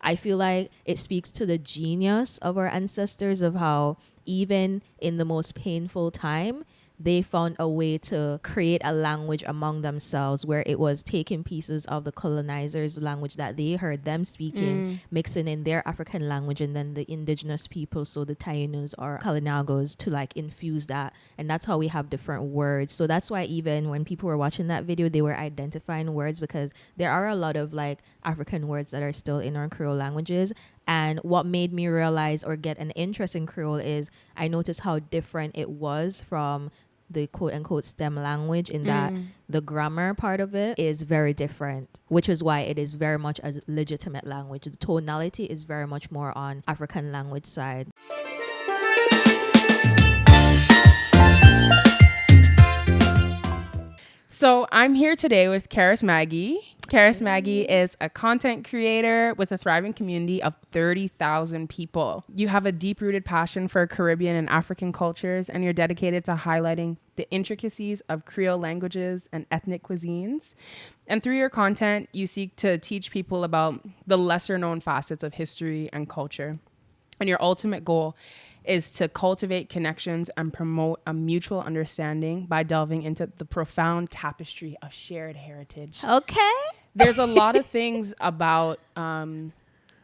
I feel like it speaks to the genius of our ancestors of how even in the most painful time, they found a way to create a language among themselves where it was taking pieces of the colonizers' language that they heard them speaking, mixing in their African language, and then the indigenous people, so the Taínos or Kalinagos, to like infuse that. And that's how we have different words. So that's why even when people were watching that video, they were identifying words, because there are a lot of like African words that are still in our Creole languages. And what made me realize or get an interest in Creole is I noticed how different it was from the quote unquote STEM language, in that the grammar part of it is very different, which is why it is very much a legitimate language. The tonality is very much more on African language side. So I'm here today with CharisMaggie. CharisMaggie is a content creator with a thriving community of 30,000 people. You have a deep-rooted passion for Caribbean and African cultures, and you're dedicated to highlighting the intricacies of Creole languages and ethnic cuisines. And through your content, you seek to teach people about the lesser-known facets of history and culture. And your ultimate goal is to cultivate connections and promote a mutual understanding by delving into the profound tapestry of shared heritage. Okay. There's a lot of things about,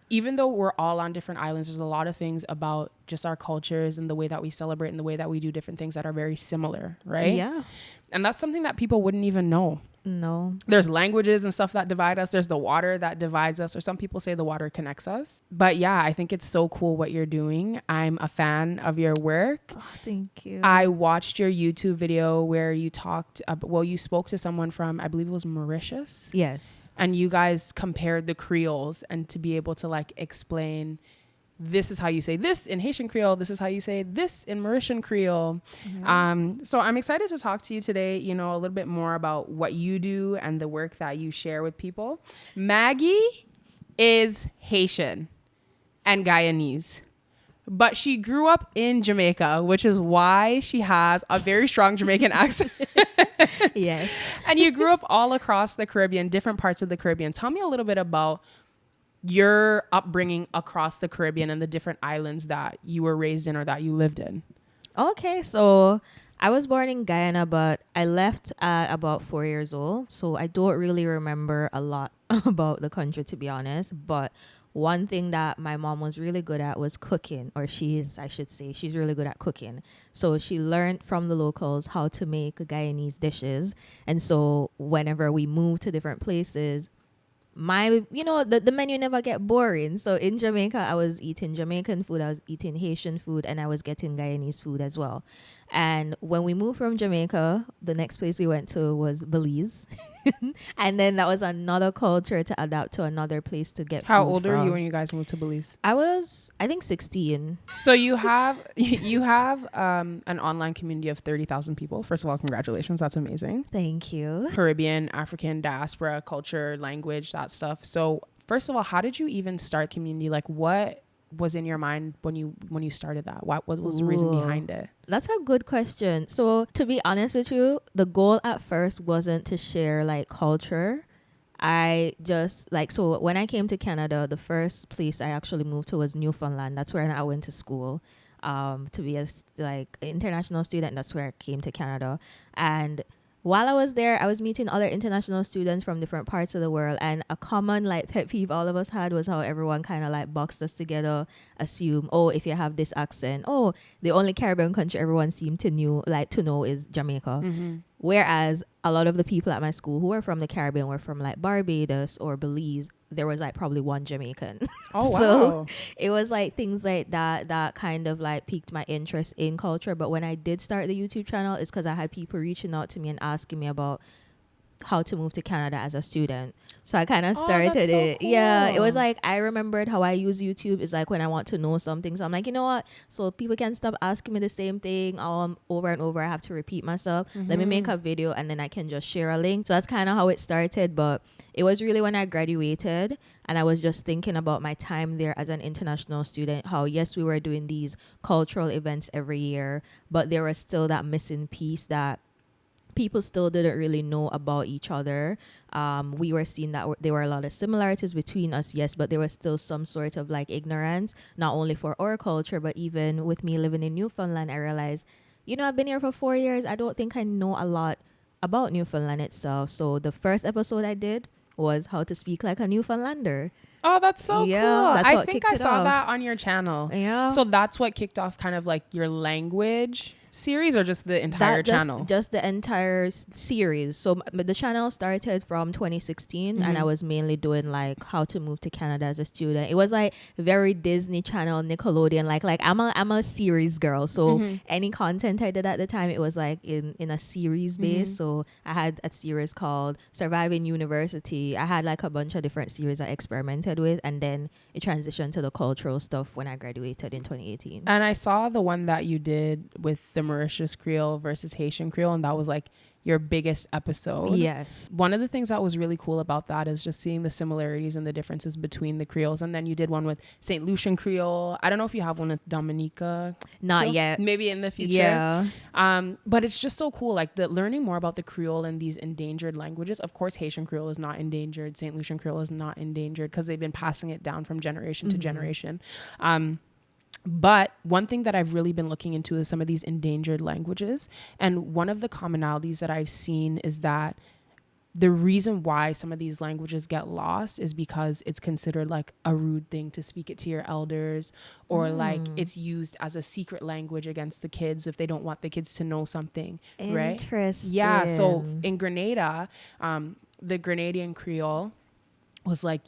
even though we're all on different islands, there's a lot of things about just our cultures and the way that we celebrate and the way that we do different things that are very similar, right? Yeah. And that's something that people wouldn't even know. No. There's languages and stuff that divide us. There's the water that divides us, or some people say the water connects us. But yeah, I think it's so cool what you're doing. I'm a fan of your work. Oh, thank you. I watched your YouTube video where you talked, you spoke to someone from, I believe it was Mauritius. Yes. And you guys compared the Creoles, and to be able to like explain, this is how you say this in Haitian Creole, this is how you say this in Mauritian Creole. So I'm excited to talk to you today, a little bit more about what you do and the work that you share with people. Maggie is Haitian and Guyanese, but she grew up in Jamaica, which is why she has a very strong Jamaican accent. Yes. And you grew up all across the Caribbean, different parts of the Caribbean. Tell me a little bit about your upbringing across the Caribbean and the different islands that you were raised in or that you lived in. Okay, so I was born in Guyana, but I left at about 4 years old. So I don't really remember a lot about the country, to be honest. But one thing that my mom was really good at was cooking, or she's really good at cooking. So she learned from the locals how to make Guyanese dishes. And so whenever we moved to different places, the menu never get boring. So in Jamaica, I was eating Jamaican food, I was eating Haitian food, and I was getting Guyanese food as well. And when we moved from Jamaica, the next place we went to was Belize. And then that was another culture to adapt to, another place to get How food old from. are you when you guys moved to Belize? I was, I think, 16. So you have an online community of 30,000 people. First of all, congratulations. That's amazing. Thank you. Caribbean, African, diaspora, culture, language, that stuff. So first of all, how did you even start community? Like, what was in your mind when you started that? What was the reason behind it? That's a good question. So to be honest with you, the goal at first wasn't to share like culture. I just so when I came to Canada, the first place I actually moved to was Newfoundland. That's where I went to school to be a international student. That's where I came to Canada. And while I was there, I was meeting other international students from different parts of the world. And a common pet peeve all of us had was how everyone kind of boxed us together, assume, if you have this accent, the only Caribbean country everyone seemed to know is Jamaica. Mm-hmm. Whereas a lot of the people at my school who were from the Caribbean were from Barbados or Belize. There was probably one Jamaican. Oh, wow. So it was things like that kind of piqued my interest in culture. But when I did start the YouTube channel, it's because I had people reaching out to me and asking me about how to move to Canada as a student. So I kind of started it. Cool. Yeah, it was I remembered how I use YouTube is when I want to know something. So I'm you know what? So people can stop asking me the same thing over and over. I have to repeat myself. Mm-hmm. Let me make a video and then I can just share a link. So that's kind of how it started. But it was really when I graduated and I was just thinking about my time there as an international student, how yes, we were doing these cultural events every year, but there was still that missing piece that people still didn't really know about each other. We were seeing that there were a lot of similarities between us, yes, but there was still some sort of like ignorance, not only for our culture, but even with me living in Newfoundland, I realized, I've been here for 4 years. I don't think I know a lot about Newfoundland itself. So the first episode I did was how to speak like a Newfoundlander. Oh, that's so Yeah, cool. that's I what think kicked I it saw off. that on your channel. Yeah. So that's what kicked off kind of like your language series, or just the entire channel? Just the entire series. So the channel started from 2016 and I was mainly doing like how to move to Canada as a student. It was like very Disney Channel, Nickelodeon, like I'm a series girl. So any content I did at the time, it was like in a series base. So I had a series called Surviving University. I had like a bunch of different series I experimented with, and then it transitioned to the cultural stuff when I graduated in 2018. And I saw the one that you did with the Mauritius Creole versus Haitian Creole, and that was like your biggest episode. Yes. One of the things that was really cool about that is just seeing the similarities and the differences between the Creoles. And then you did one with St. Lucian Creole. I don't know if you have one with Dominica. Not Creole. yet. Maybe in the future. Yeah. But it's just so cool, like the learning more about the Creole and these endangered languages. Of course, Haitian Creole is not endangered. St. Lucian Creole is not endangered because they've been passing it down from generation to generation. But one thing that I've really been looking into is some of these endangered languages. And one of the commonalities that I've seen is that the reason why some of these languages get lost is because it's considered like a rude thing to speak it to your elders, or like it's used as a secret language against the kids if they don't want the kids to know something. Right? Interesting. Yeah. So in Grenada, the Grenadian Creole was like,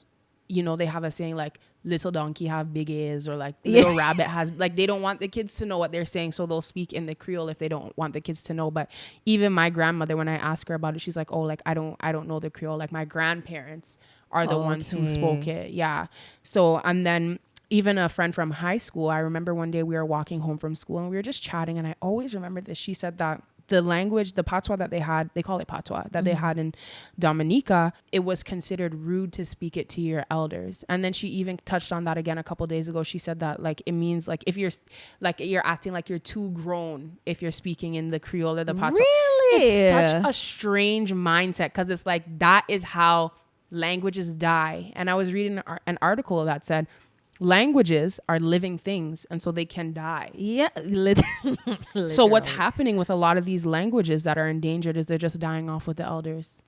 they have a saying like, little donkey have big ears, or like little rabbit has, like, they don't want the kids to know what they're saying, so they'll speak in the Creole if they don't want the kids to know. But even my grandmother, when I ask her about it, she's like, oh, like I don't know the Creole, like my grandparents are the ones who spoke it. Yeah. So, and then even a friend from high school, I remember one day we were walking home from school and we were just chatting, and I always remember this. She said that the language, the patois that they had, they call it patois, that they had in Dominica, it was considered rude to speak it to your elders. And then she even touched on that again a couple days ago. She said that like it means like if you're like you're acting like you're too grown if you're speaking in the Creole or the patois. Really? It's such a strange mindset, because it's like that is how languages die. And I was reading an article that said languages are living things, and so they can die. Yeah. So what's happening with a lot of these languages that are endangered is they're just dying off with the elders.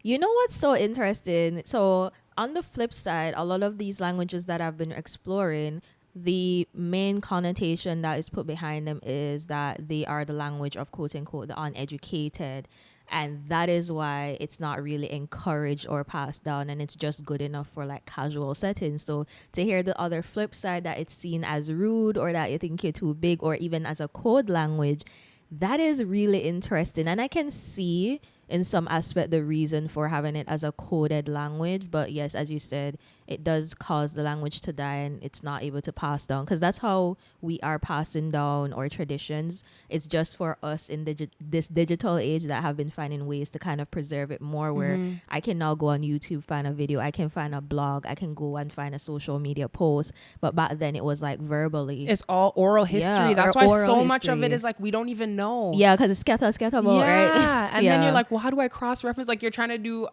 You know what's so interesting? So on the flip side, a lot of these languages that I've been exploring, the main connotation that is put behind them is that they are the language of quote unquote the uneducated. And that is why it's not really encouraged or passed down, and it's just good enough for like casual settings. So to hear the other flip side, that it's seen as rude, or that you think you're too big, or even as a code language, that is really interesting. And I can see in some aspect the reason for having it as a coded language. But yes, as you said, it does cause the language to die and it's not able to pass down, because that's how we are passing down our traditions. It's just for us in this digital age that have been finding ways to kind of preserve it more, where I can now go on YouTube, find a video, I can find a blog, I can go and find a social media post. But back then it was like verbally. It's all oral history. That's why so much of it is like we don't even know. Yeah, because it's scatter about, right? Yeah. And then you're like, well, how do I cross-reference? Like you're trying to do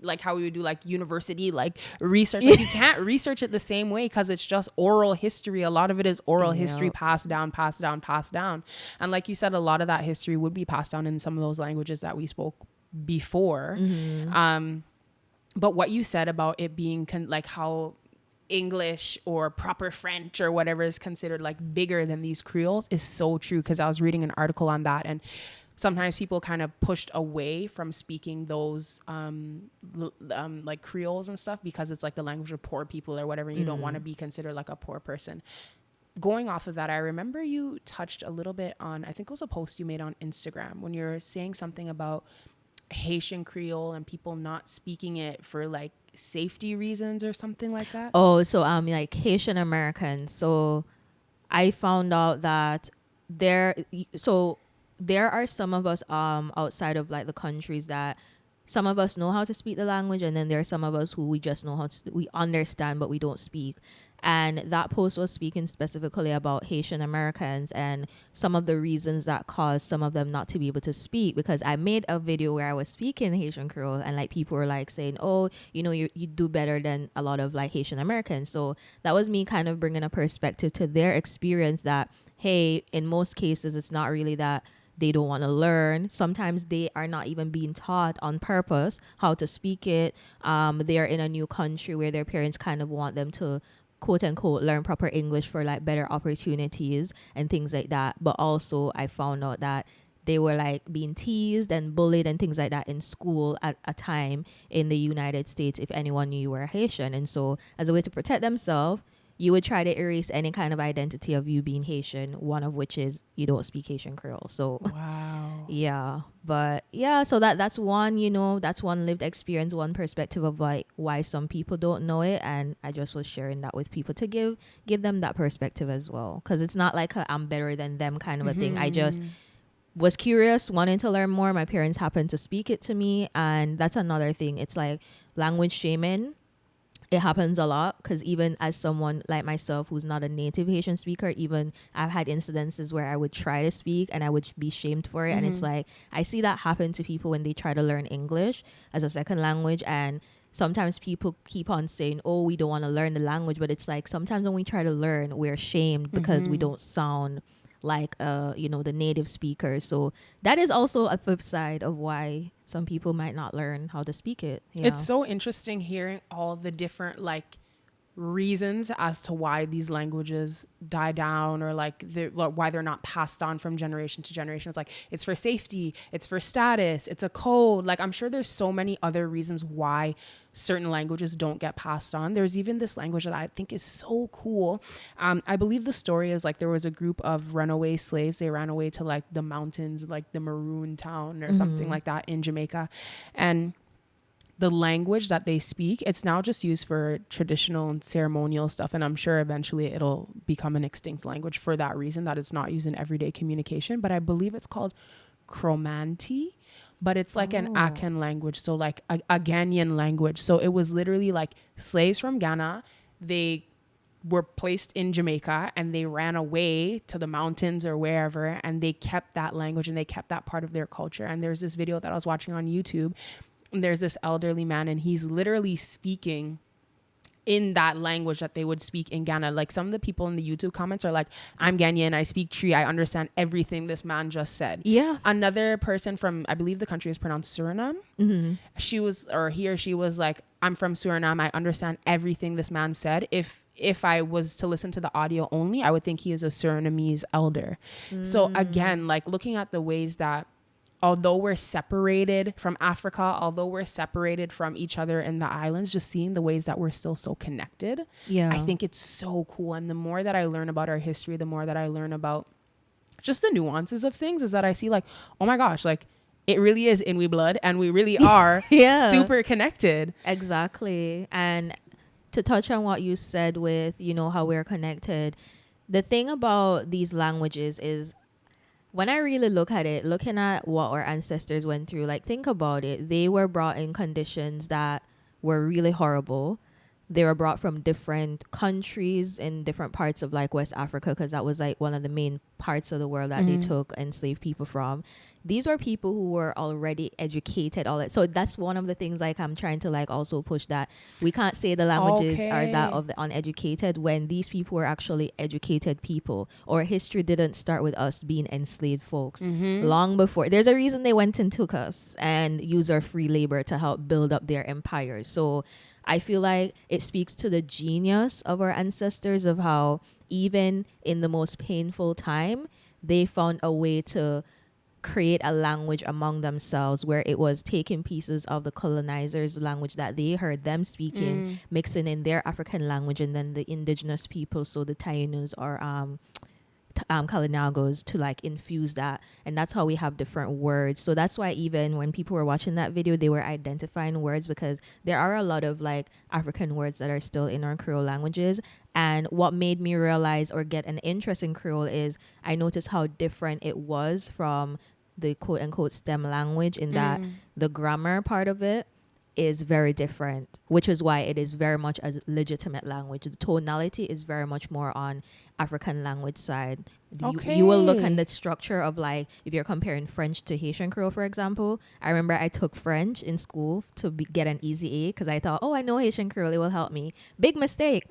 like how we would do like university like research. Like you can't research it the same way, because it's just oral history. A lot of it is oral history passed down. And like you said, a lot of that history would be passed down in some of those languages that we spoke before. But what you said about it being like how English or proper French or whatever is considered like bigger than these Creoles is so true, because I was reading an article on that, and sometimes people kind of pushed away from speaking those like Creoles and stuff because it's like the language of poor people or whatever. You don't want to be considered like a poor person. Going off of that, I remember you touched a little bit on, I think it was a post you made on Instagram, when you're saying something about Haitian Creole and people not speaking it for like safety reasons or something like that. Oh, so like Haitian-American. So I found out that there are some of us outside of like the countries that some of us know how to speak the language, and then there are some of us who we just know how to, we understand but we don't speak. And that post was speaking specifically about Haitian-Americans and some of the reasons that caused some of them not to be able to speak, because I made a video where I was speaking Haitian Creole, and like people were like saying, oh, you know, you do better than a lot of like Haitian-Americans. So that was me kind of bringing a perspective to their experience that, hey, in most cases it's not really that they don't want to learn. Sometimes they are not even being taught on purpose how to speak it. They are in a new country where their parents kind of want them to quote unquote learn proper English for like better opportunities and things like that. But also I found out that they were like being teased and bullied and things like that in school at a time in the United States if anyone knew you were Haitian. And so as a way to protect themselves, you would try to erase any kind of identity of you being Haitian, one of which is you don't speak Haitian Creole. So Wow. yeah, but yeah, so that's one, you know, that's one lived experience, one perspective of like why some people don't know it, and I just was sharing that with people to give them that perspective as well, because it's not like I'm better than them kind of a thing. I just was curious, wanting to learn more. My parents happened to speak it to me, and that's another thing. It's like language shaming. It happens a lot, because even as someone like myself who's not a native Haitian speaker, even I've had incidences where I would try to speak and I would be shamed for it. And it's like, I see that happen to people when they try to learn English as a second language. And sometimes people keep on saying, oh, we don't want to learn the language. But it's like, sometimes when we try to learn, we're shamed because we don't sound like you know, the native speakers. So that is also a flip side of why some people might not learn how to speak it. Yeah. It's so interesting hearing all the different like reasons as to why these languages die down, or like why they're not passed on from generation to generation. It's like, it's for safety, it's for status, it's a code. Like, I'm sure there's so many other reasons why certain languages don't get passed on. There's even this language that I think is so cool. I believe the story is like there was a group of runaway slaves. They ran away to like the mountains, like the Maroon Town or something like that in Jamaica. And the language that they speak, it's now just used for traditional and ceremonial stuff. And I'm sure eventually it'll become an extinct language for that reason, that it's not used in everyday communication. But I believe it's called Cromanti, but it's like an Akan language. So like a Ghanaian language. So it was literally like slaves from Ghana. They were placed in Jamaica and they ran away to the mountains or wherever. And they kept that language and they kept that part of their culture. And there's this video that I was watching on YouTube. There's this elderly man and he's literally speaking in that language that they would speak in Ghana. Like, some of the people in the YouTube comments are like, I'm Ghanaian, I speak Tree, I understand everything this man just said. Yeah. Another person from, I believe the country is pronounced Suriname. She was, or he or she was like, I'm from Suriname, I understand everything this man said. If I was to listen to the audio only, I would think he is a Surinamese elder. So again, like, looking at the ways that although we're separated from Africa, although we're separated from each other in the islands, just seeing the ways that we're still so connected. Yeah. I think it's so cool. And the more that I learn about our history, the more that I learn about just the nuances of things, is that I see like, oh my gosh, like it really is in we blood and we really are super connected. Exactly. And to touch on what you said with, you know, how we're connected, the thing about these languages is, when I really look at it, looking at what our ancestors went through, like, think about it. They were brought in conditions that were really horrible. They were brought from different countries in different parts of like West Africa, because that was like one of the main parts of the world that they took enslaved people from. These were people who were already educated, all that. So that's one of the things like I'm trying to like also push, that we can't say the languages are that of the uneducated when these people were actually educated people. Or history didn't start with us being enslaved folks. Long before. There's a reason they went and took us and used our free labor to help build up their empires. So I feel like it speaks to the genius of our ancestors of how even in the most painful time, they found a way to create a language among themselves where it was taking pieces of the colonizers' language that they heard them speaking, mixing in their African language, and then the indigenous people, so the Taínos or Kalinagos, to like infuse that. And that's how we have different words. So that's why even when people were watching that video, they were identifying words, because there are a lot of like African words that are still in our Creole languages. And what made me realize or get an interest in Creole is I noticed how different it was from the quote unquote STEM language in that the grammar part of it is very different, which is why it is very much a legitimate language. The tonality is very much more on African language side. You will look at the structure of, like, if you're comparing French to Haitian Creole, for example. I remember I took French in school to get an easy A because I thought, oh, I know Haitian Creole, it will help me. Big mistake.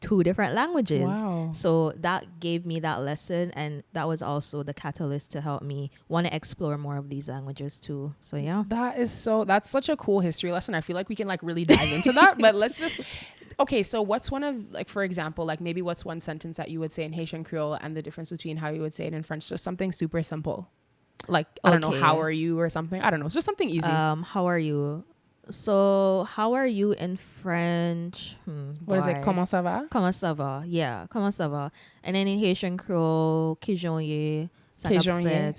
2 different languages. Wow. So that gave me that lesson, and that was also the catalyst to help me want to explore more of these languages too. So yeah. That's such a cool history lesson. I feel like we can like really dive into that, but let's just okay, so what's one of, like, for example, like maybe what's one sentence that you would say in Haitian Creole and the difference between how you would say it in French? Just something super simple. Like, I don't know, how are you or something. I don't know. It's just something easy. How are you? So, how are you in French? What is it? Comment ça va? Comment ça va? Yeah, comment ça va? And then in Haitian Creole, qui jonye,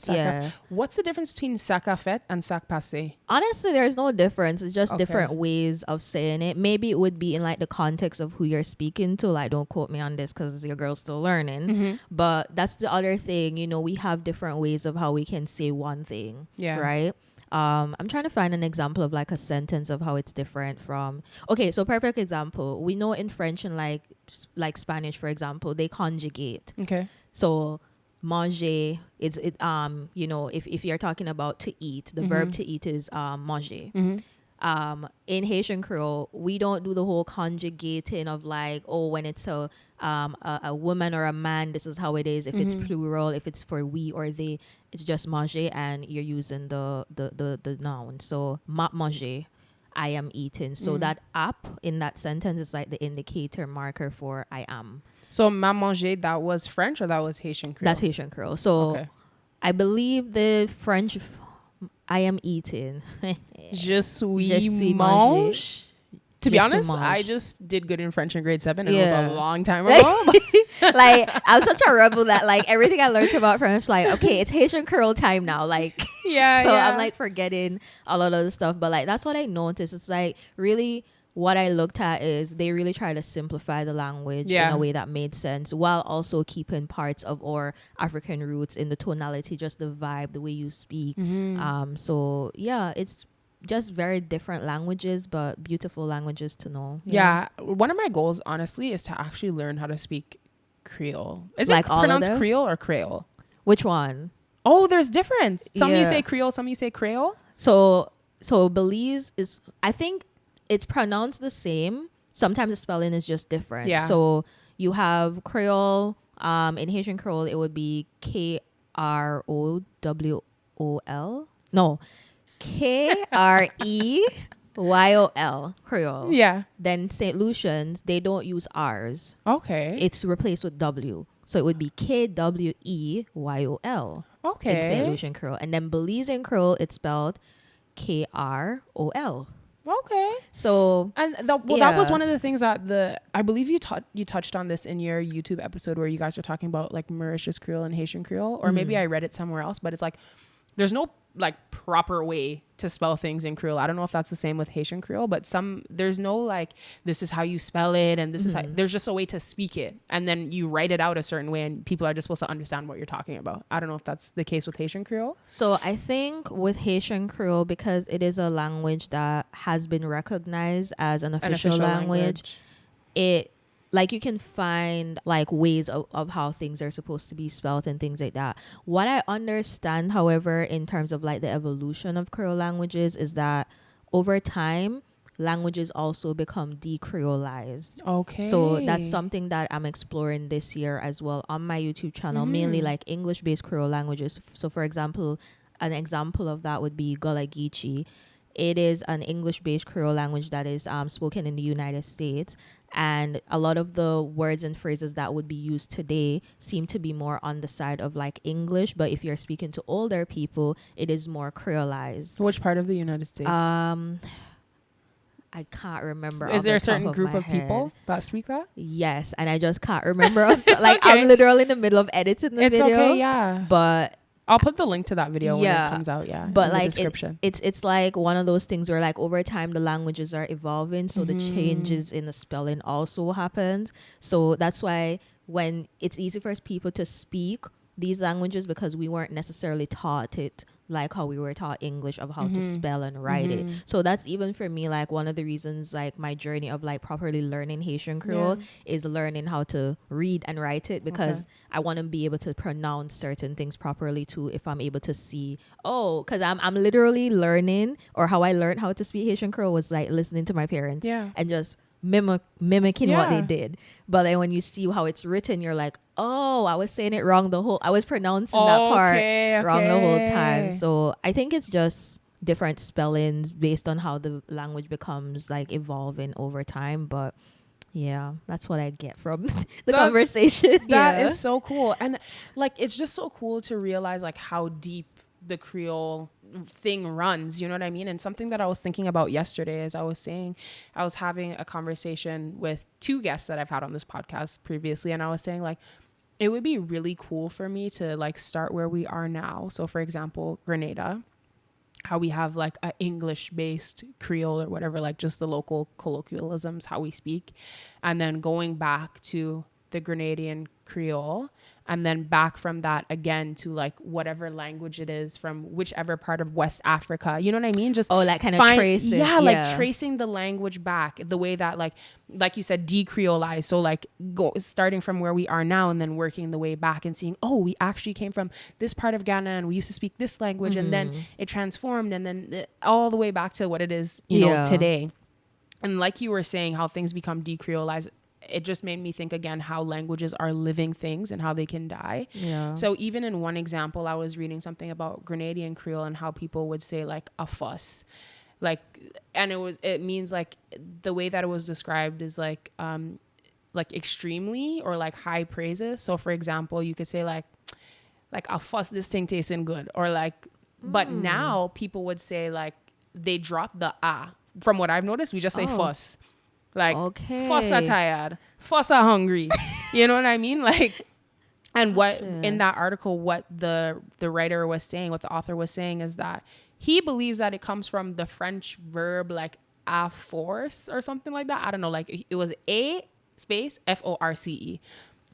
yeah. What's the difference between sac à fête and sac passé? Honestly, there's no difference. It's just different ways of saying it. Maybe it would be in like the context of who you're speaking to. Like, don't quote me on this because your girl's still learning. But that's the other thing. You know, we have different ways of how we can say one thing. Yeah. Right? I'm trying to find an example of like a sentence of how it's different from. Okay, so perfect example. We know in French and like Spanish, for example, they conjugate. Okay. So manger is it you know, if you're talking about to eat, the verb to eat is manger. In Haitian Creole, we don't do the whole conjugating of like, oh, when it's a woman or a man, this is how it is. If it's plural, if it's for we or they, it's just manger, and you're using the noun. So manger, I am eating. So that up in that sentence is like the indicator marker for I am. So manger, that was French or that was Haitian Creole? That's Haitian Creole. So I believe the French, I am eating. Je suis mange. To be honest, I just did good in French in grade 7 and it was a long time ago. Like, I'm such a rebel that like everything I learned about French, like, okay, it's Haitian Creole time now. Like, I'm like forgetting a lot of the stuff. But like, that's what I noticed. It's like really what I looked at is they really try to simplify the language in a way that made sense while also keeping parts of our African roots in the tonality, just the vibe, the way you speak. So yeah, it's just very different languages, but beautiful languages to know. Yeah. One of my goals, honestly, is to actually learn how to speak Creole. Is like it pronounced Creole or Creole? Which one? Oh, there's difference. Some you say Creole, some you say Creole. So Belize is, I think it's pronounced the same. Sometimes the spelling is just different. Yeah. So you have Creole. In Haitian Creole, it would be Krowol. No, Kreyol. Creole. Yeah. Then St. Lucians, they don't use R's. Okay. It's replaced with W. So it would be Kweyol. Okay. In St. Lucian Creole. And then Belizean Creole, it's spelled Krol. Okay. So that was one of the things that I believe you touched on this in your YouTube episode where you guys were talking about like Mauritius Creole and Haitian Creole, or maybe I read it somewhere else, but it's like there's no like proper way to spell things in Creole. I don't know if that's the same with Haitian Creole, but there's no like this is how you spell it and this is how, there's just a way to speak it, and then you write it out a certain way and people are just supposed to understand what you're talking about. I don't know if that's the case with Haitian Creole. So I think with Haitian Creole, because it is a language that has been recognized as an official language, it like you can find like ways of how things are supposed to be spelled and things like that. What I understand, however, in terms of like the evolution of Creole languages is that over time, languages also become decreolized. Okay. So that's something that I'm exploring this year as well on my YouTube channel, mainly like English-based Creole languages. So for example, an example of that would be Golagichi. It is an English-based Creole language that is spoken in the United States. And a lot of the words and phrases that would be used today seem to be more on the side of like English. But if you're speaking to older people, it is more Creolized. Which part of the United States? I can't remember. Is there a certain group of people that speak that? Yes. And I just can't remember. Like okay. I'm literally in the middle of editing the video. It's okay, yeah. But I'll put the link to that video when it comes out, but in like the description. It's like one of those things where like over time the languages are evolving, so the changes in the spelling also happens. So that's why when it's easy for people to speak these languages because we weren't necessarily taught it like how we were taught English, of how to spell and write it. So that's even for me, like one of the reasons, like my journey of like properly learning Haitian Creole is learning how to read and write it, because I want to be able to pronounce certain things properly too, if I'm able to see, because I'm literally learning, or how I learned how to speak Haitian Creole was like listening to my parents and just mimicking what they did. But then when you see how it's written, you're like, oh, I was saying it wrong I was pronouncing that part wrong the whole time. So I think it's just different spellings based on how the language becomes like evolving over time. But yeah, that's what I get from the conversation. That is so cool. And like, it's just so cool to realize like how deep the Creole thing runs, you know what I mean? And something that I was thinking about yesterday, as I was saying, I was having a conversation with two guests that I've had on this podcast previously, and I was saying like, it would be really cool for me to like start where we are now. So for example, Grenada, how we have like a English based Creole or whatever, like just the local colloquialisms, how we speak, and then going back to the Grenadian Creole, and then back from that again to like whatever language it is from whichever part of West Africa, you know what I mean? Just like kind of tracing. Like tracing the language back, the way that like you said, decreolized. So like starting from where we are now and then working the way back and seeing, we actually came from this part of Ghana and we used to speak this language, and then it transformed, and then all the way back to what it is, you know, today. And like you were saying, how things become decreolized, it just made me think again how languages are living things and how they can die. So even in one example, I was reading something about Grenadian Creole and how people would say like a fuss, like, and it means like the way that it was described is like extremely or like high praises. So for example, you could say like a fuss, this thing tasting good, or like, but now people would say like they drop the from what I've noticed, we just say fuss. Like, fuss are tired, fuss are hungry. You know what I mean? Like, and what in that article, what the writer was saying, what the author was saying is that he believes that it comes from the French verb like a force or something like that. I don't know. Like it was a space force.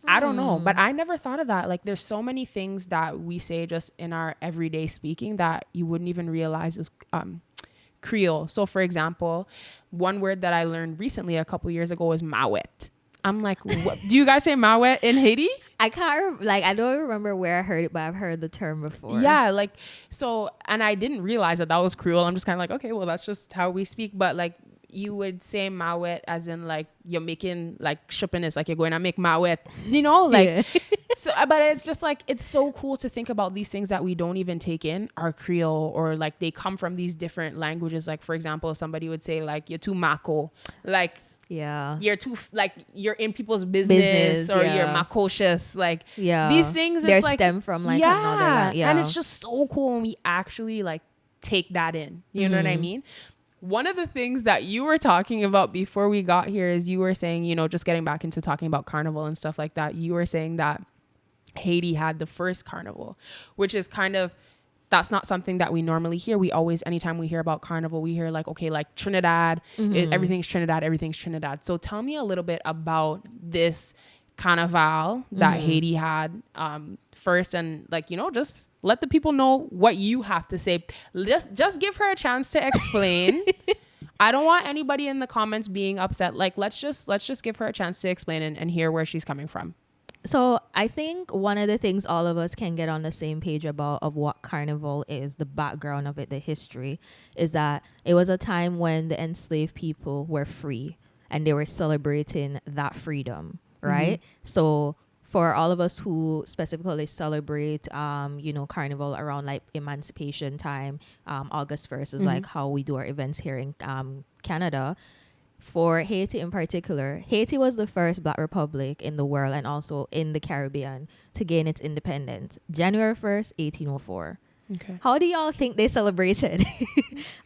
I don't know, but I never thought of that. Like there's so many things that we say just in our everyday speaking that you wouldn't even realize is Creole. So for example, one word that I learned recently a couple years ago was mawet. I'm like, what? Do you guys say mawet in Haiti? I can't I don't remember where I heard it, but I've heard the term before. Yeah, like, so, and I didn't realize that was Creole. I'm just kind of like, okay, well, that's just how we speak. But like, you would say mawet as in like you're making like shoppiness, like you're going to make mawet, you know, like. So, but it's just like, it's so cool to think about these things that we don't even take in our Creole, or like they come from these different languages. Like, for example, somebody would say like, you're too mako, like, you're too, like, you're in people's business or you're makocious. Like, these things, they it's like, stem from like another, and it's just so cool when we actually like take that in, you know what I mean? One of the things that you were talking about before we got here is you were saying, you know, just getting back into talking about Carnival and stuff like that, you were saying that Haiti had the first Carnival, which is kind of, that's not something that we normally hear. We always, anytime we hear about Carnival, we hear like, okay, like Trinidad, everything's Trinidad. So tell me a little bit about this Carnival that Haiti had first, and like, you know, just let the people know what you have to say. Just give her a chance to explain. I don't want anybody in the comments being upset. Like, let's just give her a chance to explain and hear where she's coming from. So I think one of the things all of us can get on the same page about of what Carnival is, the background of it, the history, is that it was a time when the enslaved people were free and they were celebrating that freedom, right? So for all of us who specifically celebrate, you know, Carnival around like Emancipation time, August 1st is like how we do our events here in Canada. For Haiti in particular, Haiti was the first Black republic in the world and also in the Caribbean to gain its independence, January 1st, 1804. Okay. How do y'all think they celebrated?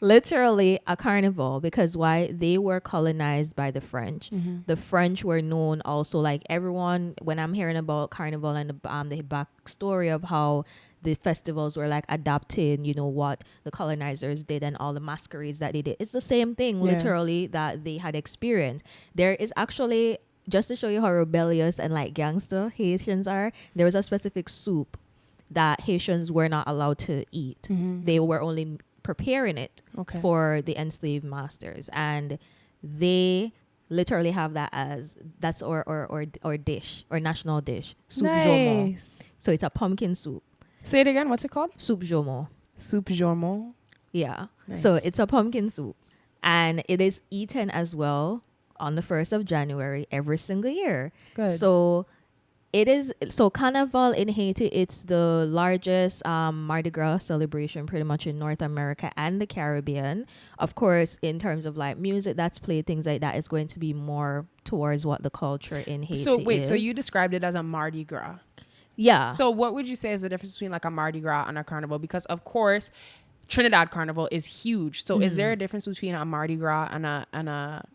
Literally a carnival, because why? They were colonized by the French. The French were known also, like everyone, when I'm hearing about Carnival and the backstory of how the festivals were like adapting, you know, what the colonizers did and all the masquerades that they did. It's the same thing, literally, that they had experienced. There is actually, just to show you how rebellious and like gangster Haitians are, there was a specific soup that Haitians were not allowed to eat. They were only preparing it for the enslaved masters, and they literally have that as that's or dish or national dish, soup jomo. So it's a pumpkin soup. Say it again. What's it called? Soup jomo. Soup jomo. Yeah. Nice. So it's a pumpkin soup, and it is eaten as well on the 1st of January every single year. Good. So it is, so Carnival in Haiti, it's the largest Mardi Gras celebration pretty much in North America and the Caribbean. Of course, in terms of like music that's played, things like that, is going to be more towards what the culture in Haiti So wait, is. so you described it as a Mardi Gras. Yeah. So what would you say is the difference between like a Mardi Gras and a Carnival? Because of course, Trinidad Carnival is huge. So is there a difference between a Mardi Gras and a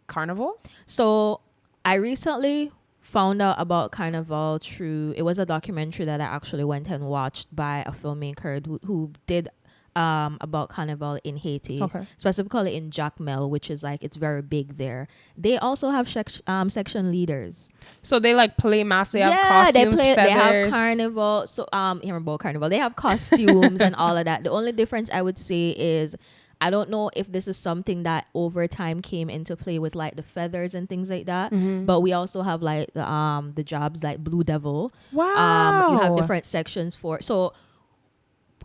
Carnival? So I recently found out about Carnival through, it was a documentary that I actually went and watched by a filmmaker who did about Carnival in Haiti, specifically in Jacmel, which is like, it's very big there. They also have section leaders. So they like play mass, they have costumes, feathers. They have Carnival. So here about Carnival, they have costumes and all of that. The only difference I would say is, I don't know if this is something that over time came into play with like the feathers and things like that. But we also have like the jobs like Blue Devil. Wow. You have different sections for, so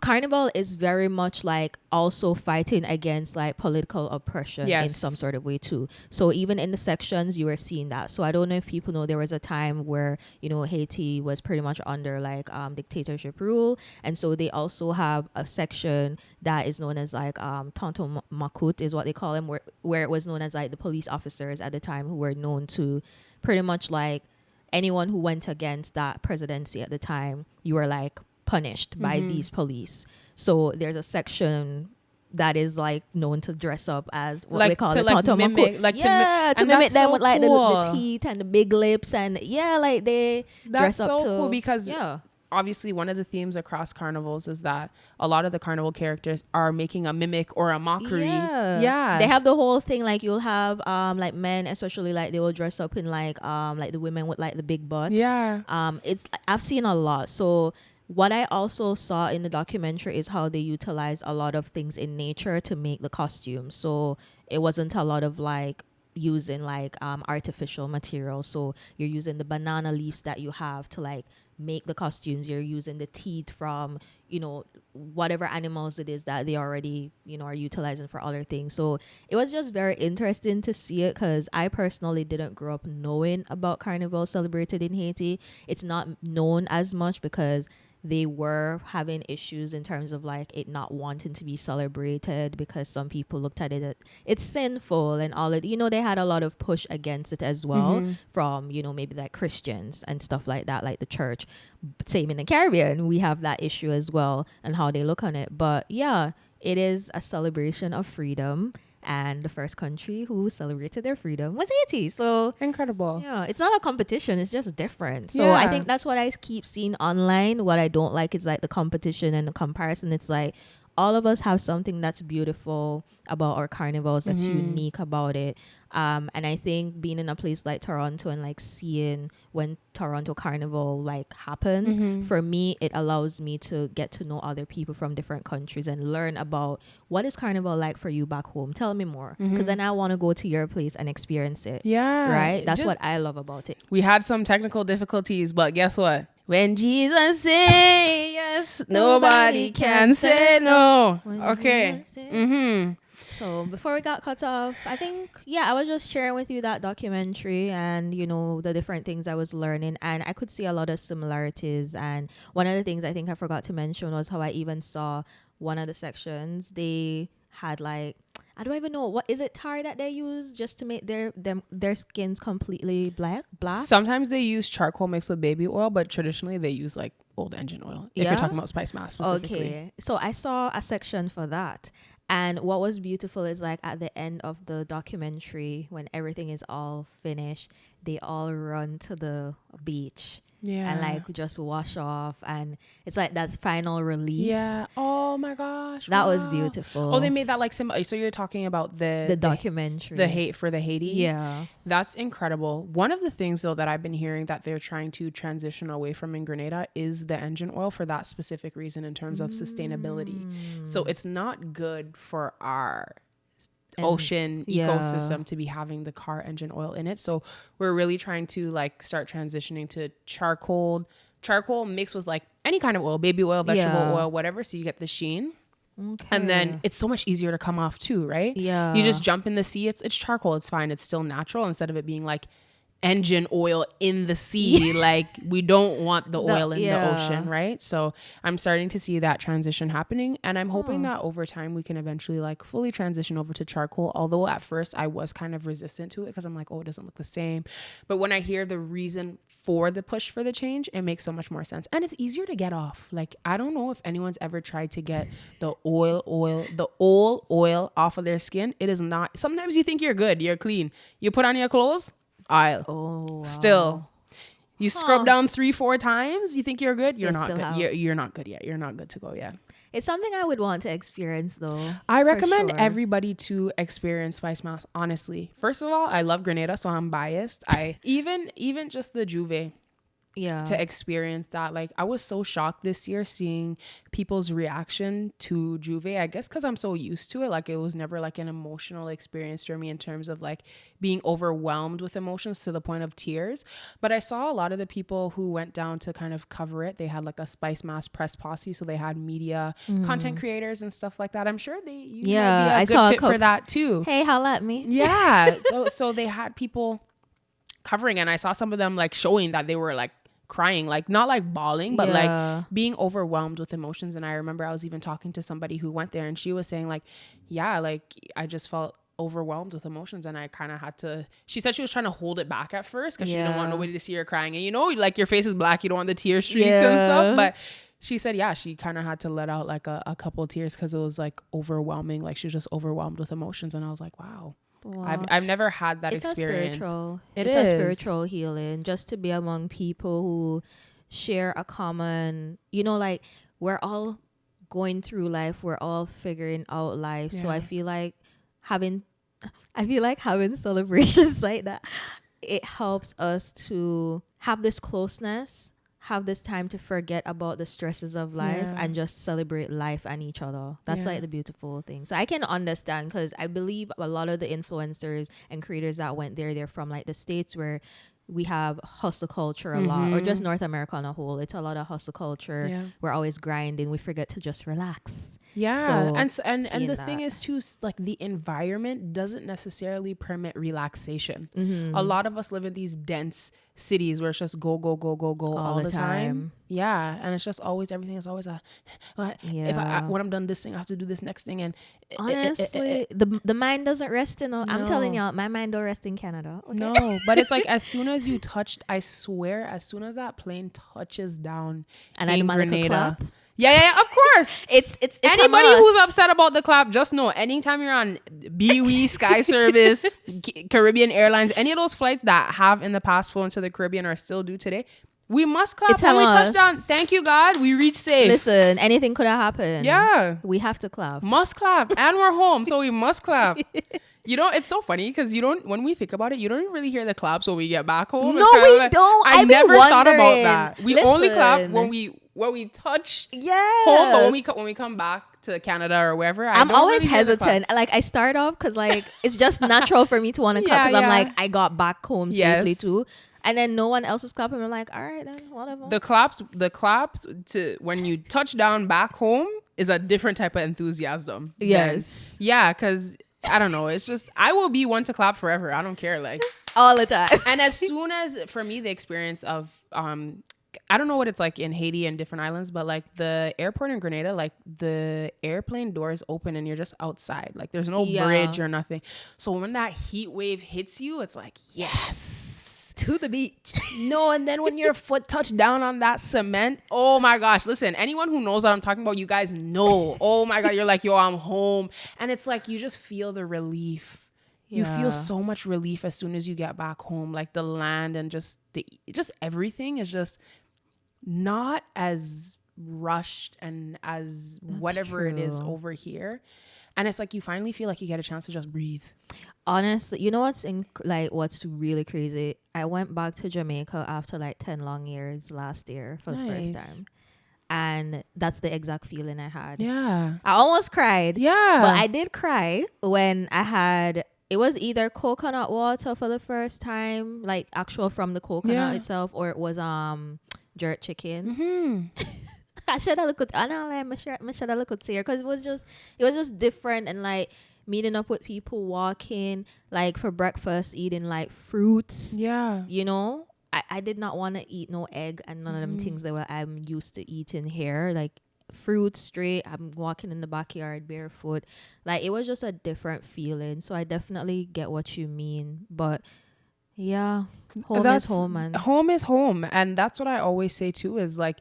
Carnival is very much like also fighting against like political oppression in some sort of way too. So even in the sections you were seeing that. So I don't know if people know, there was a time where, you know, Haiti was pretty much under like dictatorship rule, and so they also have a section that is known as like Tonton Makut is what they call them, where it was known as like the police officers at the time, who were known to pretty much like anyone who went against that presidency at the time, you were like punished by these police. So there's a section that is like known to dress up as what we call it, like to mimic, like to mimic them so with like cool. the teeth and the big lips, and like they dress up so to cool because obviously one of the themes across carnivals is that a lot of the carnival characters are making a mimic or a mockery. Yeah. They have the whole thing, like you'll have like men especially, like they will dress up in like the women with like the big butts. It's, I've seen a lot. So what I also saw in the documentary is how they utilize a lot of things in nature to make the costumes. So it wasn't a lot of like using like artificial materials. So you're using the banana leaves that you have to like make the costumes. You're using the teeth from, you know, whatever animals it is that they already, you know, are utilizing for other things. So it was just very interesting to see it, because I personally didn't grow up knowing about Carnival celebrated in Haiti. It's not known as much because they were having issues in terms of like it not wanting to be celebrated, because some people looked at it as it's sinful and all that. You know, they had a lot of push against it as well from, you know, maybe like Christians and stuff like that, like the church. Same in the Caribbean, we have that issue as well and how they look on it. But yeah, it is a celebration of freedom. And the first country who celebrated their freedom was Haiti. So incredible. Yeah, it's not a competition. It's just different. So I think that's what I keep seeing online. What I don't like is like the competition and the comparison. It's like all of us have something that's beautiful about our carnivals, that's unique about it. And I think being in a place like Toronto and like seeing when Toronto Carnival like happens, for me, it allows me to get to know other people from different countries and learn about what is Carnival like for you back home. Tell me more, because then I want to go to your place and experience it. Right? That's what I love about it. We had some technical difficulties, but guess what? When Jesus say yes, nobody can say no. Okay. So before we got cut off, I think, I was just sharing with you that documentary and, you know, the different things I was learning, and I could see a lot of similarities. And one of the things I think I forgot to mention was how I even saw one of the sections, they had like, I don't even know, what is it, tar that they use just to make their skins completely black? Sometimes they use charcoal mixed with baby oil, but traditionally they use like old engine oil, if you're talking about spice mask specifically. Okay, so I saw a section for that. And what was beautiful is like at the end of the documentary, when everything is all finished, they all run to the beach. Yeah. And like just wash off, and it's like that final release. Yeah. Oh my gosh. That was wow. beautiful. Oh, they made that like so you're talking about the documentary. The hate for the Haiti. Yeah. That's incredible. One of the things though that I've been hearing that they're trying to transition away from in Grenada is the engine oil for that specific reason in terms of sustainability. So it's not good for our ocean ecosystem to be having the car engine oil in it. So we're really trying to like start transitioning to charcoal mixed with like any kind of oil, baby oil, vegetable oil, whatever, so you get the sheen. Okay. And then it's so much easier to come off too, right? Yeah. You just jump in the sea, it's charcoal, it's fine, it's still natural, instead of it being like engine oil in the sea. Like we don't want the oil in the ocean, right? So I'm starting to see that transition happening, and I'm hoping that over time we can eventually like fully transition over to charcoal, although at first I was kind of resistant to it because I'm like, oh, it doesn't look the same. But when I hear the reason for the push for the change, it makes so much more sense, and it's easier to get off. Like I don't know if anyone's ever tried to get the old oil off of their skin. It is not, sometimes you think you're good, you're clean, you put on your clothes, oil. Oh, wow. Still, you scrub down 3-4 times, you think you're good, you're not good. You're not good yet. You're not good to go yet. It's something I would want to experience though. I recommend everybody to experience spice mask, honestly. First of all, I love Grenada, so I'm biased. I even just the Juve. Yeah. To experience that. Like I was so shocked this year seeing people's reaction to Juve. I guess because I'm so used to it. Like it was never like an emotional experience for me in terms of like being overwhelmed with emotions to the point of tears. But I saw a lot of the people who went down to kind of cover it. They had like a spice mask press posse. So they had media, content creators and stuff like that. I'm sure you might be a good fit for that too. Hey, holla at me. Yeah. So they had people covering, and I saw some of them like showing that they were like crying, like not like bawling, but like being overwhelmed with emotions. And I remember I was even talking to somebody who went there, and she was saying like, yeah, like I just felt overwhelmed with emotions, and I kind of had to, she said she was trying to hold it back at first because she didn't want nobody to see her crying, and you know, like your face is black, you don't want the tear streaks and stuff. But she said, yeah, she kind of had to let out like a couple of tears because it was like overwhelming, like she was just overwhelmed with emotions. And I was like, wow. I've never had that experience. It's a spiritual healing, just to be among people who share a common, you know, like we're all going through life, we're all figuring out life. So I feel like having celebrations like that, it helps us to have this closeness, have this time to forget about the stresses of life and just celebrate life and each other. That's like the beautiful thing. So I can understand, because I believe a lot of the influencers and creators that went there, they're from like the States where we have hustle culture a lot, or just North America on a whole. It's a lot of hustle culture. We're always grinding. We forget to just relax. Yeah. So and the thing is too, like the environment doesn't necessarily permit relaxation. A lot of us live in these dense cities where it's just go all the time. Yeah. And it's just always, everything is always if when I'm done this thing, I have to do this next thing. And honestly, the mind doesn't rest in, I'm telling y'all, my mind don't rest in Canada. Okay? No, but it's like as soon as you touched, I swear, as soon as that plane touches down and in Grenada, clap. Yeah, of course. It's anybody who's upset about the clap, just know anytime you're on BWE, Sky Service, Caribbean Airlines, any of those flights that have in the past flown to the Caribbean or still do today, we must clap when we touch down. Thank you, God. We reached safe. Listen, anything could have happened. Yeah. We have to clap. Must clap. And we're home, so we must clap. You know, it's so funny because when we think about it, you don't really hear the claps when we get back home. No, we don't. I never thought about that. We only clap when we touch home, but when we come back to Canada or wherever, I'm always hesitant. Like I start off because like it's just natural for me to want to clap because I'm like, I got back home safely too. And then no one else is clapping. I'm like, all right, then whatever. The claps to when you touch down back home is a different type of enthusiasm. Yes. Yeah, because I don't know. It's just, I will be one to clap forever. I don't care. Like all the time. And as soon as, for me, the experience of, I don't know what it's like in Haiti and different islands, but like the airport in Grenada, like the airplane doors open and you're just outside. Like there's no bridge or nothing. So when that heat wave hits you, it's like, yes. To the beach. No, and then when your foot touched down on that cement, oh my gosh, listen, anyone who knows what I'm talking about, you guys know. Oh my God, you're like, yo, I'm home. And it's like, you just feel the relief You Yeah. feel so much relief as soon as you get back home. Like the land and just everything is just not as rushed and as That's whatever it is true. over here. And it's like you finally feel like you get a chance to just breathe. Honestly, you know what's really crazy? I went back to Jamaica after like 10 long years last year for the first Nice. time. And that's the exact feeling I had. Yeah. I almost cried. Yeah. But I did cry when I had, it was either coconut water for the first time, like actual from the coconut itself, or it was jerk chicken. Mm-hmm. I should have looked at, I know, like, I should have looked at here because it was just different, and like meeting up with people, walking, like for breakfast, eating like fruits. Yeah. You know, I did not want to eat no egg and none of them things that I'm used to eating here, like fruit straight. I'm walking in the backyard barefoot. Like it was just a different feeling. So I definitely get what you mean, but yeah, home is home, man. Home is home. And that's what I always say too, is like,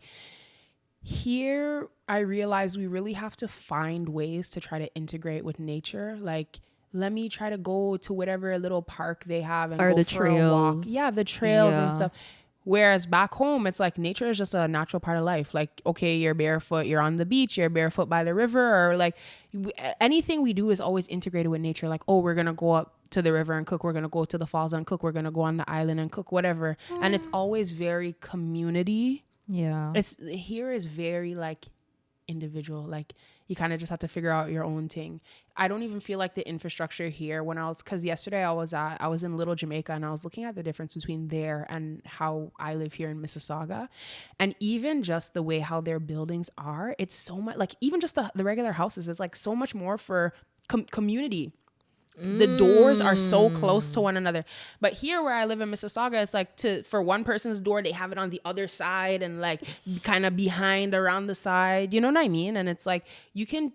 here I realize we really have to find ways to try to integrate with nature. Like, let me try to go to whatever little park they have and Or go the for a walk. trails. Yeah, the trails and Yeah. stuff. Whereas back home, it's like nature is just a natural part of life. Like, okay, you're barefoot, you're on the beach, you're barefoot by the river, or like anything we do is always integrated with nature. Like, oh, we're going to go up to the river and cook. We're going to go to the falls and cook. We're going to go on the island and cook, whatever. And it's always very community. Yeah. It's here is very like individual. Like you kind of just have to figure out your own thing. I don't even feel like the infrastructure here because yesterday I was in Little Jamaica and I was looking at the difference between there and how I live here in Mississauga. And even just the way how their buildings are, it's so much like even just the regular houses, it's like so much more for community. The doors are so close to one another. But here where I live in Mississauga, it's like for one person's door, they have it on the other side and like kind of behind around the side. You know what I mean? And it's like you can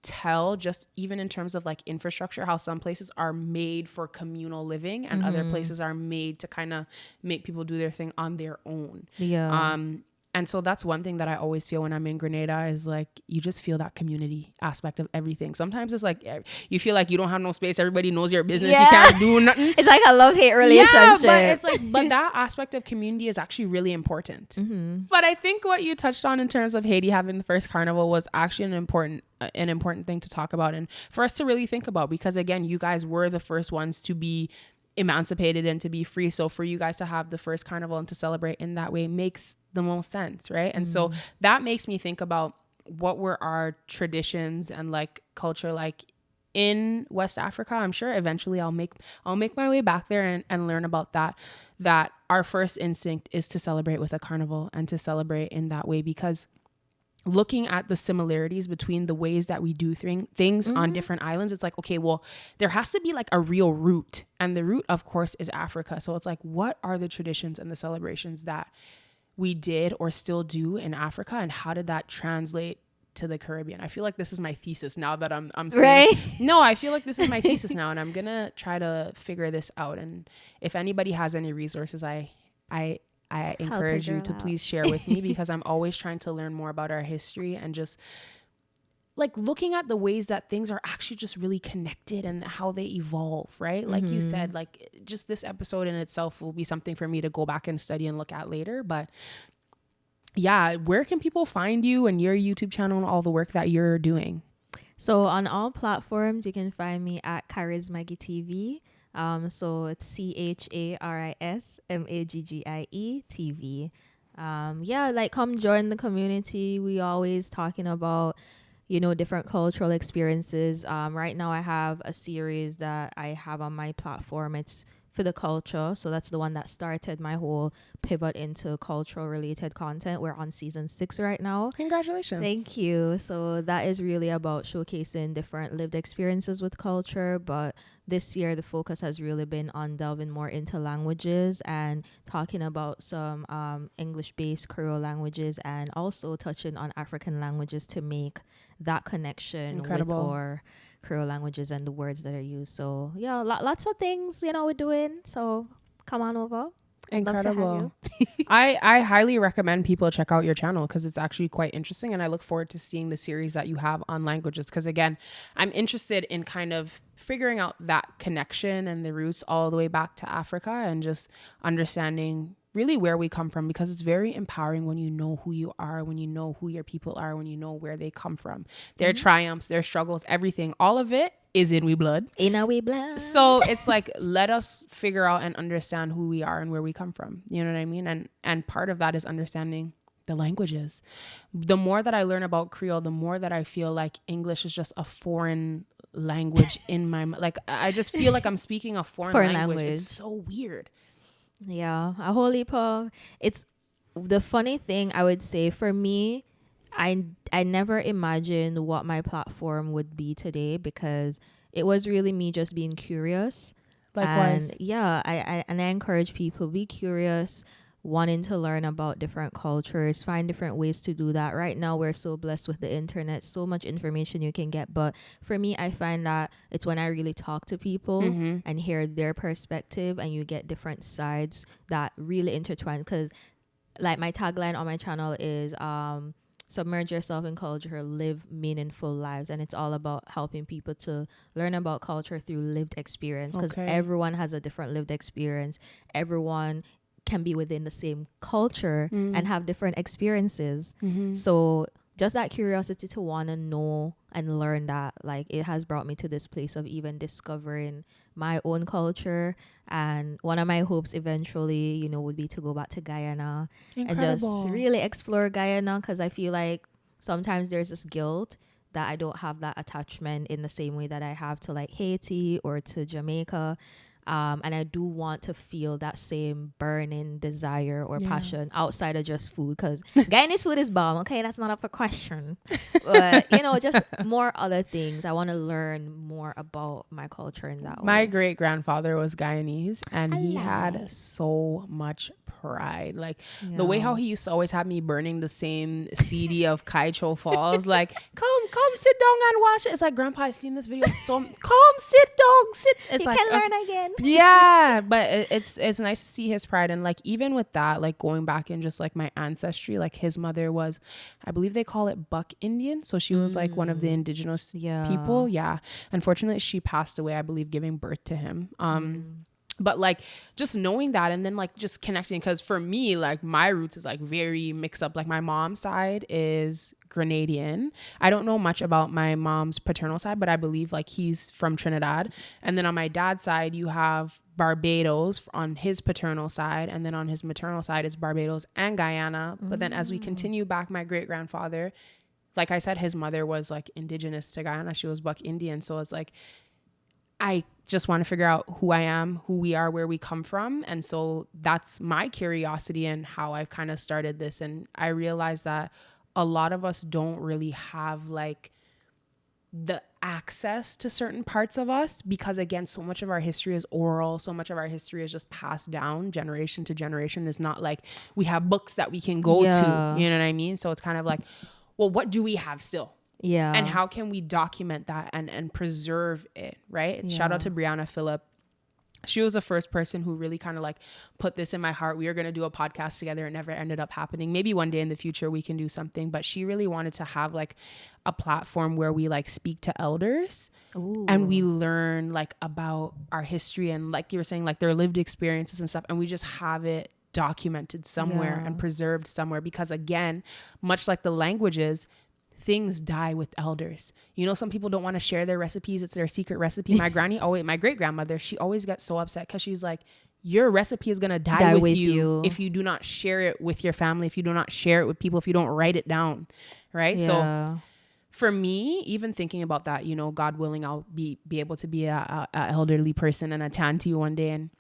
tell just even in terms of like infrastructure, how some places are made for communal living and other places are made to kind of make people do their thing on their own. Yeah. And so that's one thing that I always feel when I'm in Grenada is like, you just feel that community aspect of everything. Sometimes it's like, you feel like you don't have no space. Everybody knows your business. Yeah. You can't do nothing. It's like a love-hate relationship. Yeah, but it's like, but that aspect of community is actually really important. But I think what you touched on in terms of Haiti having the first carnival was actually an important thing to talk about and for us to really think about, because again, you guys were the first ones to be emancipated and to be free. So for you guys to have the first carnival and to celebrate in that way makes the most sense, right? And so that makes me think about what were our traditions and like culture like in West Africa. I'm sure eventually I'll make my way back there and learn about that our first instinct is to celebrate with a carnival and to celebrate in that way, because looking at the similarities between the ways that we do things on different islands, it's like, okay, well, there has to be like a real root. And the root, of course, is Africa. So it's like, what are the traditions and the celebrations that we did or still do in Africa? And how did that translate to the Caribbean? I feel like this is my thesis now that I'm saying, Right? No, I feel like this is my thesis now, and I'm going to try to figure this out. And if anybody has any resources, I encourage you to please share with me, because I'm always trying to learn more about our history and just like looking at the ways that things are actually just really connected and how they evolve, right? Like you said, like just this episode in itself will be something for me to go back and study and look at later. But yeah, where can people find you and your YouTube channel and all the work that you're doing? So on all platforms, you can find me at CharisMaggie TV. So it's CharisMaggie TV. Yeah, like come join the community. We always talking about, different cultural experiences. Right now I have a series that I have on my platform. It's for the culture. So that's the one that started my whole pivot into cultural related content. We're on season 6 right now. Congratulations. Thank you. So that is really about showcasing different lived experiences with culture. But this year, the focus has really been on delving more into languages and talking about some English-based Creole languages and also touching on African languages to make that connection with our Creole languages and the words that are used. So yeah, lots of things, we're doing. So come on over. I'd love to have Incredible. you. I highly recommend people check out your channel because it's actually quite interesting. And I look forward to seeing the series that you have on languages. Because again, I'm interested in kind of figuring out that connection and the roots all the way back to Africa and just understanding really where we come from, because it's very empowering when you know who you are, when you know who your people are, when you know where they come from, their triumphs, their struggles, everything, all of it is in we blood. In our blood. So it's like, let us figure out and understand who we are and where we come from. You know what I mean? And part of that is understanding the languages. The more that I learn about Creole, the more that I feel like English is just a foreign language in my, like, I just feel like I'm speaking a foreign language. It's so weird. Yeah, a whole heap of, it's the funny thing I would say for me, I never imagined what my platform would be today, because it was really me just being curious. Likewise. And yeah, I encourage people, be curious, wanting to learn about different cultures, find different ways to do that. Right now, we're so blessed with the internet, so much information you can get. But for me, I find that it's when I really talk to people and hear their perspective, and you get different sides that really intertwine. Because like my tagline on my channel is submerge yourself in culture, live meaningful lives. And it's all about helping people to learn about culture through lived experience, because everyone has a different lived experience. Everyone can be within the same culture and have different experiences. So just that curiosity to want to know and learn that, like, it has brought me to this place of even discovering my own culture. And one of my hopes eventually, you know, would be to go back to Guyana and just really explore Guyana, because I feel like sometimes there's this guilt that I don't have that attachment in the same way that I have to like Haiti or to Jamaica. And I do want to feel that same burning desire or passion outside of just food, because Guyanese food is bomb. Okay, that's not up for question. But, you know, just more other things. I want to learn more about my culture in that way. My great grandfather was Guyanese, and he had so much pride. Like the way how he used to always have me burning the same CD of Kaicho Falls. Like, come sit down and watch it. It's like, Grandpa, I've seen this video so. Come sit down, sit. It's you like, can learn again. Yeah, but it's nice to see his pride. And like, even with that, like going back in just like my ancestry, like his mother was, I believe they call it Buck Indian, so she was like one of the indigenous people. Unfortunately she passed away, I believe, giving birth to him. But like just knowing that, and then like just connecting, because for me, like my roots is like very mixed up. Like my mom's side is Grenadian. I don't know much about my mom's paternal side, but I believe like he's from Trinidad. And then on my dad's side, you have Barbados on his paternal side, and then on his maternal side is Barbados and Guyana. But then as we continue back, my great grandfather, like I said, his mother was like indigenous to Guyana. She was Buck Indian. So it's like, I just want to figure out who I am, who we are, where we come from. And so that's my curiosity and how I've kind of started this. And I realized that a lot of us don't really have like the access to certain parts of us, because again, so much of our history is oral. So much of our history is just passed down generation to generation. It's not like we have books that we can go to, you know what I mean? So it's kind of like, well, what do we have still? Yeah. And how can we document that and preserve it, right? Shout out to Brianna Phillip. She was the first person who really kind of like put this in my heart. We were going to do a podcast together. It never ended up happening. Maybe one day in the future we can do something, but she really wanted to have like a platform where we like speak to elders and we learn like about our history and, like you were saying, like their lived experiences and stuff. And we just have it documented somewhere and preserved somewhere, because again, much like the languages, things die with elders. You know, some people don't want to share their recipes. It's their secret recipe. My my great grandmother, she always gets so upset because she's like, your recipe is going to die with you if you do not share it with your family, if you do not share it with people, if you don't write it down. Right. So for me, even thinking about that, you know, God willing, I'll be able to be a elderly person and a tanty one day, and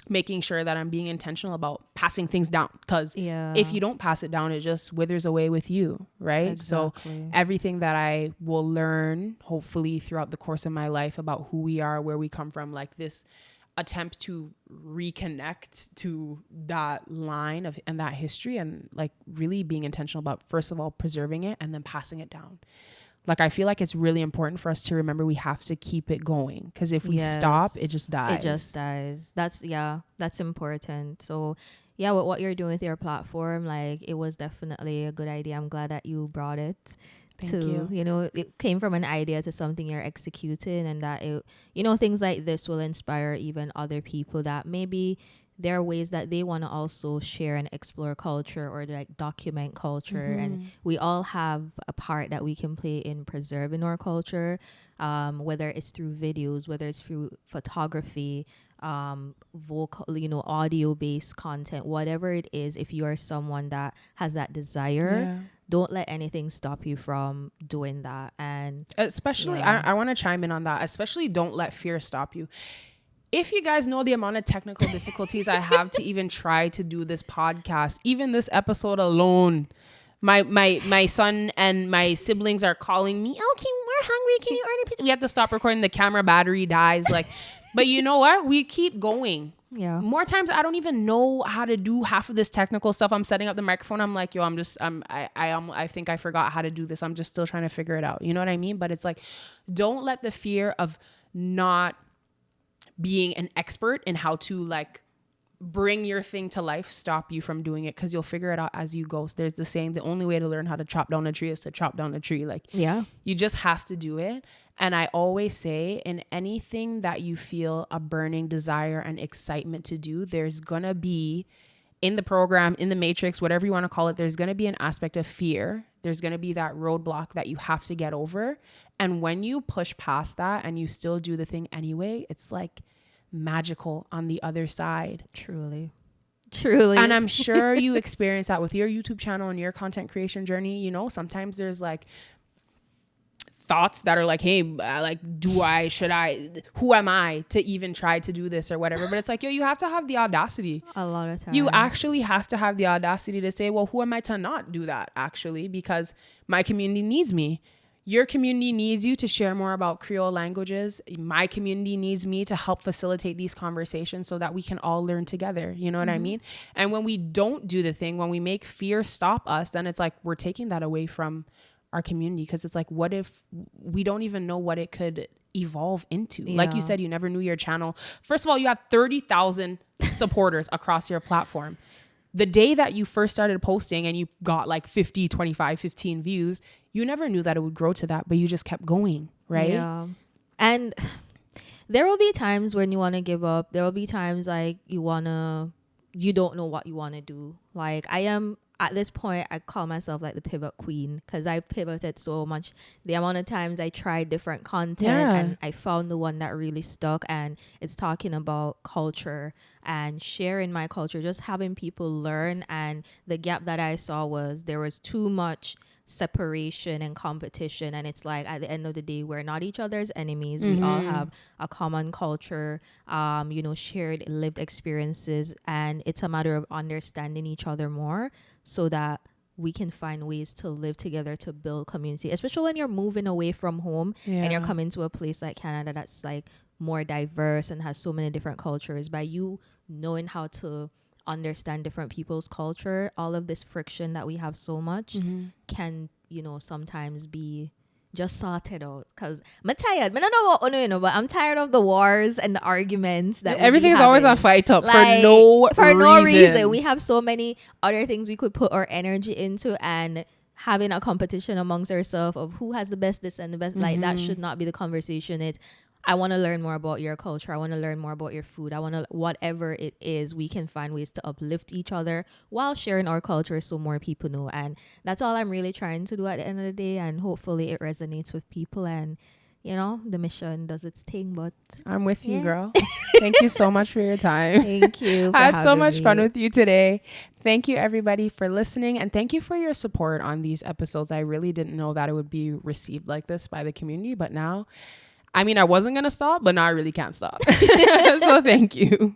making sure that I'm being intentional about passing things down, because if you don't pass it down, it just withers away with you, right? Exactly. So everything that I will learn, hopefully throughout the course of my life, about who we are, where we come from, like this attempt to reconnect to that line of and that history, and like really being intentional about, first of all, preserving it and then passing it down. Like, I feel like it's really important for us to remember we have to keep it going, because if we stop, it just dies. It just dies. That's important. So yeah, with what you're doing with your platform, like, it was definitely a good idea. I'm glad that you brought it. Thank you. You know, it came from an idea to something you're executing, and that it, you know, things like this will inspire even other people that maybe there are ways that they want to also share and explore culture, or like document culture. And we all have a part that we can play in preserving our culture, whether it's through videos, whether it's through photography, vocal, you know, audio based content, whatever it is. If you are someone that has that desire, don't let anything stop you from doing that. And especially, I want to chime in on that, especially don't let fear stop you. If you guys know the amount of technical difficulties I have to even try to do this podcast, even this episode alone, my son and my siblings are calling me, oh, we're hungry, can you order pizza? We have to stop recording, the camera battery dies. Like, but you know what? We keep going. Yeah. More times I don't even know how to do half of this technical stuff. I'm setting up the microphone. I'm like, yo, I think I forgot how to do this. I'm just still trying to figure it out. You know what I mean? But it's like, don't let the fear of not being an expert in how to like bring your thing to life stop you from doing it, because you'll figure it out as you go. So there's the saying, the only way to learn how to chop down a tree is to chop down a tree. Like, you just have to do it. And I always say, in anything that you feel a burning desire and excitement to do, there's gonna be, in the program, in the matrix, whatever you want to call it, there's gonna be an aspect of fear. There's gonna be that roadblock that you have to get over. And when you push past that and you still do the thing anyway, it's like magical on the other side. Truly. And I'm sure you experience that with your YouTube channel and your content creation journey. You know, sometimes there's like thoughts that are like, hey, like, who am I to even try to do this or whatever? But it's like, yo, you have to have the audacity. A lot of times. You actually have to have the audacity to say, well, who am I to not do that, actually? Because my community needs me. Your community needs you to share more about Creole languages. My community needs me to help facilitate these conversations so that we can all learn together. You know what I mean? And when we don't do the thing, when we make fear stop us, then it's like we're taking that away from our community, because it's like, what if we don't even know what it could evolve into? Like you said, you never knew your channel. First of all, you have 30,000 supporters across your platform. The day that you first started posting and you got like 50, 25, 15 views, you never knew that it would grow to that, but you just kept going, right? Yeah. And there will be times when you want to give up. There will be times like you don't know what you want to do. Like, I am, at this point, I call myself like the pivot queen, because I pivoted so much. The amount of times I tried different content and I found the one that really stuck, and it's talking about culture and sharing my culture, just having people learn. And the gap that I saw was there was too much separation and competition, and it's like, at the end of the day, we're not each other's enemies. We all have a common culture, you know, shared lived experiences, and it's a matter of understanding each other more so that we can find ways to live together, to build community, especially when you're moving away from home and you're coming to a place like Canada that's like more diverse and has so many different cultures. By you knowing how to understand different people's culture, all of this friction that we have so much can, you know, sometimes be just sorted out. Because I'm tired. I don't know what you know, but I'm tired of the wars and the arguments that everything's always a fight up, like, for no reason. We have so many other things we could put our energy into, and having a competition amongst ourselves of who has the best this and the best, like, that should not be the conversation. It's, I want to learn more about your culture. I want to learn more about your food. I want to, whatever it is, we can find ways to uplift each other while sharing our culture so more people know. And that's all I'm really trying to do at the end of the day. And hopefully it resonates with people, and, you know, the mission does its thing. But I'm with you, girl. Thank you so much for your time. Thank you. I had so much fun with you today. Thank you, everybody, for listening. And thank you for your support on these episodes. I really didn't know that it would be received like this by the community. But now, I mean, I wasn't going to stop, but now I really can't stop. So thank you.